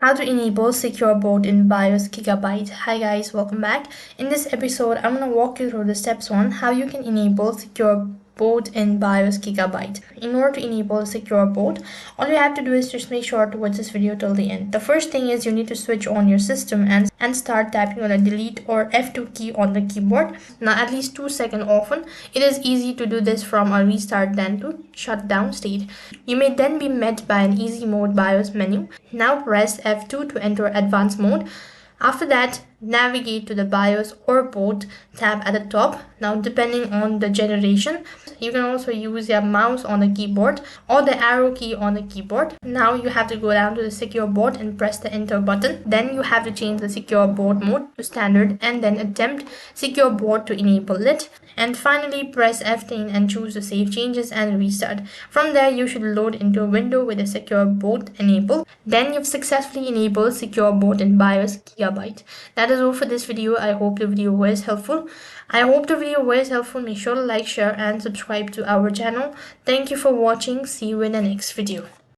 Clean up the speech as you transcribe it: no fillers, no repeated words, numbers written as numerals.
How to enable secure boot in BIOS Gigabyte. Hi guys, welcome back. In this episode, I'm going to walk you through the steps on how you can enable secure boot in BIOS Gigabyte. In order to enable a secure boot, all you have to do is just make sure to watch this video till the end. The first thing is you need to switch on your system and start tapping on the delete or F2 key on the keyboard. Now at least 2 seconds often. It is easy to do this from a restart than to shut down state. You may then be met by an easy mode BIOS menu. Now press F2 to enter advanced mode. After that, navigate to the BIOS or boot tab at the top. Now depending on the generation, you can also use your mouse on the keyboard or the arrow key on the keyboard. Now you have to go down to the secure boot and press the enter button. Then you have to change the secure boot mode to standard and then attempt secure boot to enable it. And finally press F10 and choose to save changes and restart. From there you should load into a window with a secure boot enabled. Then you've successfully enabled secure boot in BIOS Gigabyte. That is all for this video. I hope the video was helpful. Make sure to like, share and subscribe to our channel. Thank you for watching. See you in the next video.